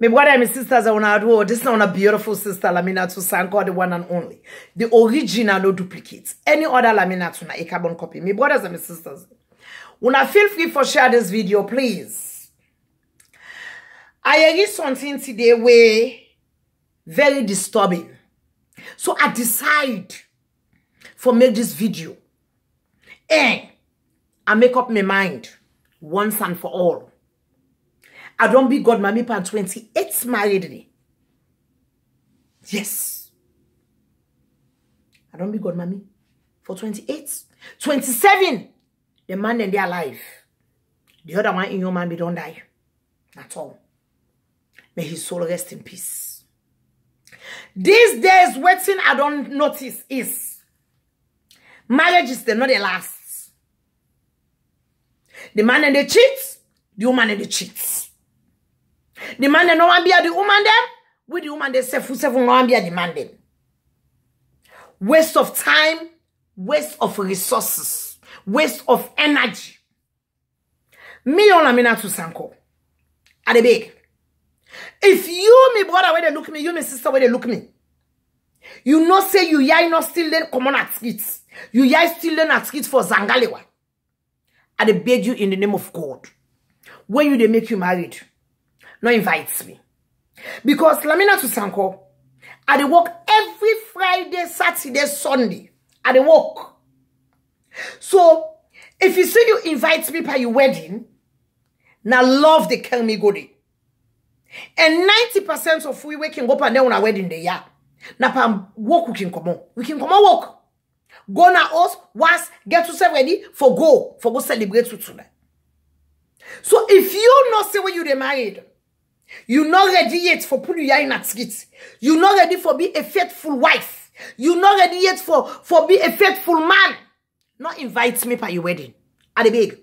My brother and my sisters are on our door. This is not a beautiful sister, Laminatu Sanko, the one and only. The original, no duplicates. Any other Laminatu na a carbon copy. My brothers and my sisters. Una feel free for share this video, please. I read something today where very disturbing. So I decide for make this video. And I make up my mind once and for all. I don't be God mommy pan 28 married me. Yes. I don't be God mommy for 28. 27. The man and their life. The other one in your man be don't die. That's all. May his soul rest in peace. These days, what thing I don't notice is marriage is not the last. The man and the cheats, the woman and the cheats. The man and no one be the woman them, with the woman they say no one be the man them. Waste of time, waste of resources, waste of energy. Me on Laminatu Sanko. At the big. If you, me brother, where they look me, you, my sister, where they look me. You know say you yai not still learn common at skits. You yai still learn at skits for Zangalewa. I they beg you in the name of God. When you they make you married, no invites me. Because Laminatu Sanko, I they work every Friday, Saturday, Sunday. I they work. So, if you say you invite me for your wedding, now love they kill me good. And 90% of we can go up and down on our wedding day, yeah. Now, work we can come on. We can come on work. Go now us, once, get yourself ready for go celebrate with tonight. So if you not say when you they married, you not ready yet for put you in at skits. You not ready for be a faithful wife. You not ready yet for be a faithful man. Not invite me for your wedding. At the big.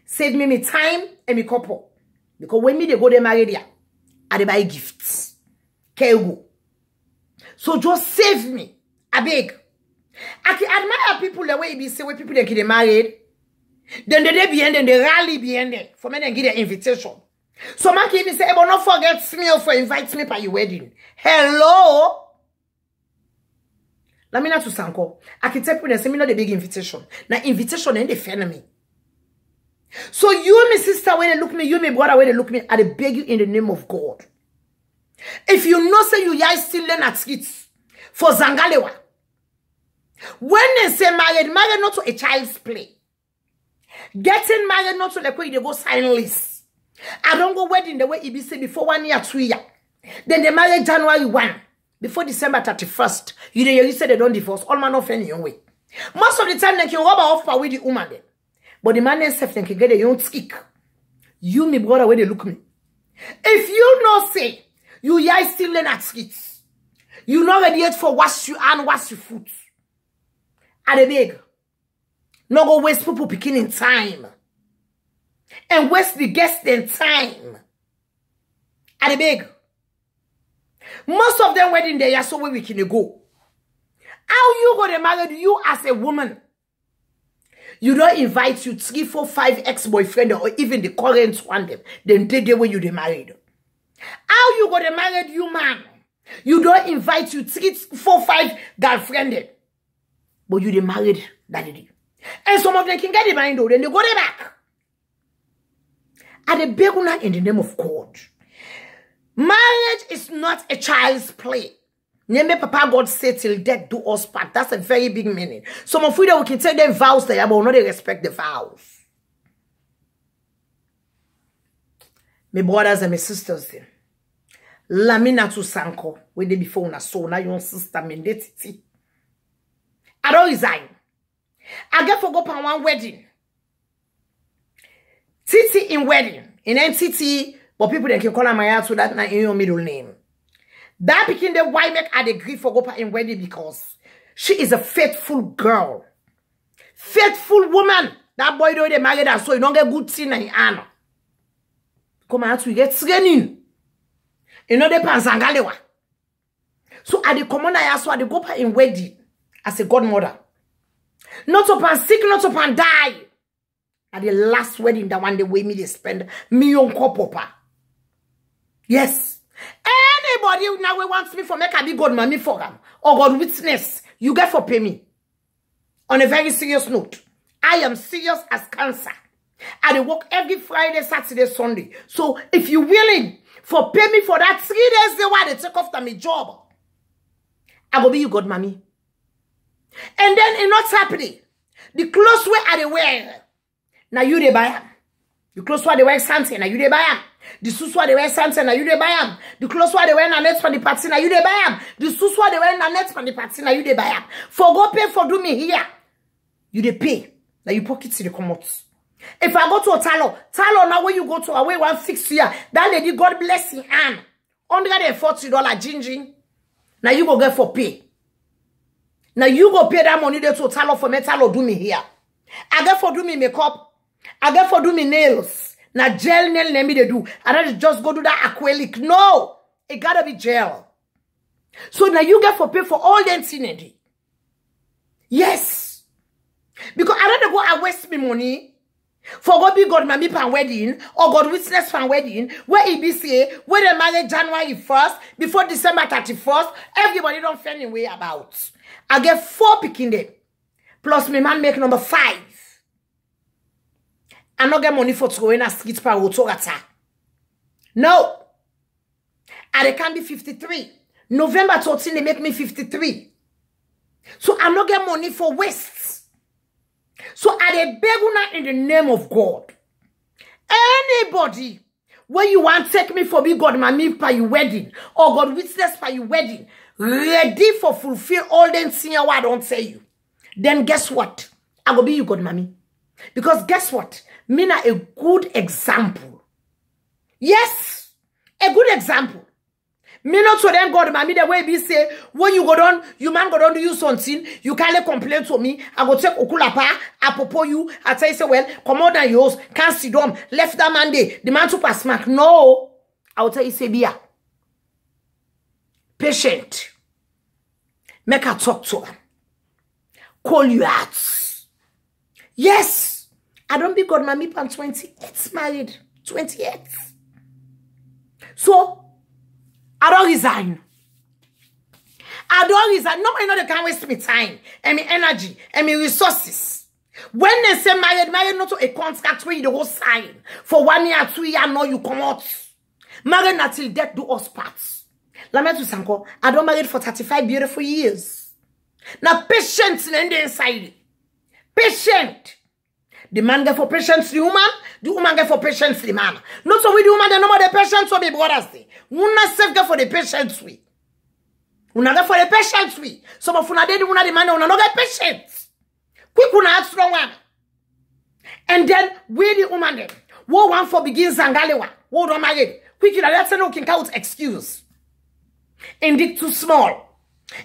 Save me time and me couple. Because when me they go they marry there, I they buy gifts. Go. So just save me. I beg. I can admire people the way it be say when people they get married. Then they behind them, they rally behind them for me then get their invitation. So man can even say, but not forget me or for invite me for your wedding. Hello? Laminatu Sanko. I can tell people say me not the big invitation. Now invitation and they friend me. So you, my sister, when they look me, you, my brother, when they look me, I beg you in the name of God. If you know say you guys still learn at skits for Zangalewa. When they say married not to a child's play. Getting married not to the way they go sign list. I don't go wedding the way it be say before 1 year, 2 years. Then they marry January 1. Before December 31st. You say they don't divorce. All man of any young way. Most of the time they can rub off with the woman then. But the man himself can get a young stick. You, my brother, where they look me. If you not say, you guys still learn at skits. You not ready yet for wash you and wash your foot. At the big. No go waste people picking in time. And waste the guests in time. At the big. Most of them wedding there, yeah, so where we can go. How you go to marry you as a woman? You don't invite you 3, 4, 5 ex-boyfriend or even the current one them. Then they when you they married. How you go to marry you man? You don't invite you 3, 4, 5 girlfriend. But you they married that day. And some of them can get the mind though, then they go there back. And the beg in the name of God. Marriage is not a child's play. Name Papa God said till death do us part. That's a very big meaning. Some of you that we can take them vows there, but not they respect the vows. My brothers and my sisters then. Laminatu Sanko. When they before una so now your sister Mendetiti. I don't resign. I get for go on one wedding. Titi in wedding. In NTT, but people that can call her Maya so that not in your middle name. That became the why make I agree for go in wedding because she is a faithful girl. Faithful woman. That boy though they married her so you don't get good thing in honor. Come out to get training. You know they Zangalewa. So at the common I so at the go in wedding as a godmother. Not upon sick, not upon die. At the last wedding, that one the way me they spend million papa. Yes. Anybody now wants me for make a big God mommy for them or God witness, you get for pay me. On a very serious note, I am serious as cancer. I work every Friday, Saturday, Sunday. So if you willing for pay me for that 3 days, they want to take off my job, I will be you God mommy. And then it not happening. The clothes where I wear, now you they buy them. The clothes where they wear something, now you they buy them. The shoes where they wear something, now you they buy them. The clothes where they wear na net for the party, now you they buy them. The shoes where they wear na net for the party, now you they buy them. For go pay for do me here, you they pay. Now you pocket to the commodities. If I go to a Talo now when you go to away 160 here, that lady God bless you and $140 gingy. Now you go get for pay. Now you go pay that money there to Talo for me Talo do me here. I get for do me makeup. I get for do me nails. Now gel nail let me they do. And I just go do that acrylic. No, it gotta be gel. So now you get for pay for all them things. Yes. Because I rather go and waste me money. For God be God mommy pan wedding or God witness pan wedding where he be say where they marry January 1st before December 31st everybody don't feel any way about. I get 4 picking them plus my man make number 5. I not get money for to go in a skit per autogata. No, and they can be 53. November 13 they make me 53. So I not get money for waste. So I dey beg una in the name of God. Anybody where you want take me for be God mommy for your wedding or God witness for your wedding, ready for fulfill all them things I don't say you. Then guess what? I go be you God mommy. Because guess what? Me na a good example. Yes, a good example. Me not to them God mommy the way be say when you go down, you man go down to you something, you can't complain to me. I go take okulapa, I propose you, I tell you say well, come out and yours, can't see them, left that man day, the man to pass smack. No, I will tell you say Bia. Patient. Make her talk to her. Call you out. Yes, I don't be God mommy pan 28 married. 28. So I don't resign. I don't resign. Nobody know they can't waste me time and me energy and me resources. When they say married not to a contract where you go sign for 1 year, 2 years, no you come out. Married until death do us parts. Lametu Sanko, I don't married for 35 beautiful years. Now patience in the inside. Patient. The man get for patience the woman get for patience the man. Not so we the woman, the number the patience so be brothers say. Una save get for the patience we. Una get for the patience we. Some of una dey una the man una no get patience. Quick una act strong one. And then we the woman then. Wo one for begin zangalewa. Wo don't marry. Quick you let's say no can count excuse. Indeed too small.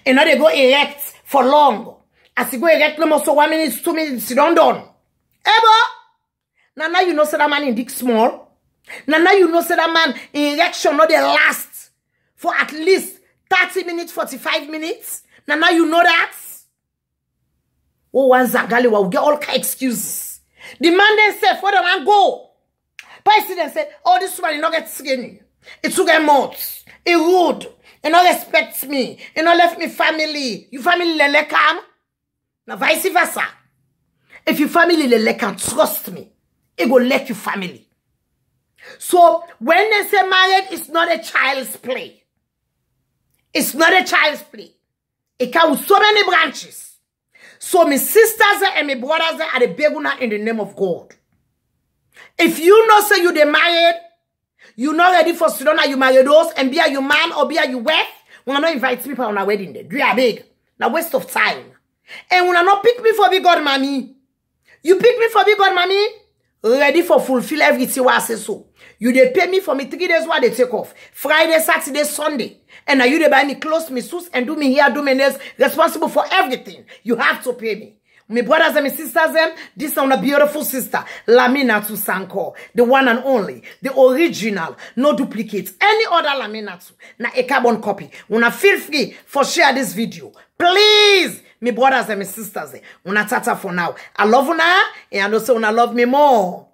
And now they go erect for long. As you go erect no more so 1 minute, 2 minutes, you don't done. Now you know say that man in dick small. Now you know say that man in erection not they last for at least 30 minutes, 45 minutes. Now you know that. Oh, one Zagali will get all kind of excuses. The man then said, for the man go. President said, oh, this woman is not get skinny. It took a month. It rude. It not respects me. It not left me family. You family lele come. Now vice versa. If your family lele can trust me, it will let you family. So when they say marriage, it's not a child's play. It's not a child's play. It comes with so many branches. So my sisters and my brothers are the beguna in the name of God. If you know say you they married, you not ready for Sedona, you marry those and be a your man or be a your wife, when I not invite people on a wedding day. Do you big? Now waste of time. And when I not pick me for big God, mommy. You pick me for big God, mommy. Ready for fulfill everything what I say so. You they pay me for me 3 days what they take off. Friday, Saturday, Sunday. And now you they buy me clothes, me suits, and do me hair, do me nails, responsible for everything. You have to pay me. My brothers and my sisters, this is a beautiful sister, Laminatu Sanko, the one and only, the original, no duplicate. Any other Laminatu, na a carbon copy. Una feel free for share this video. Please, my brothers and my sisters, una tata for now. I love una, and also una love me more.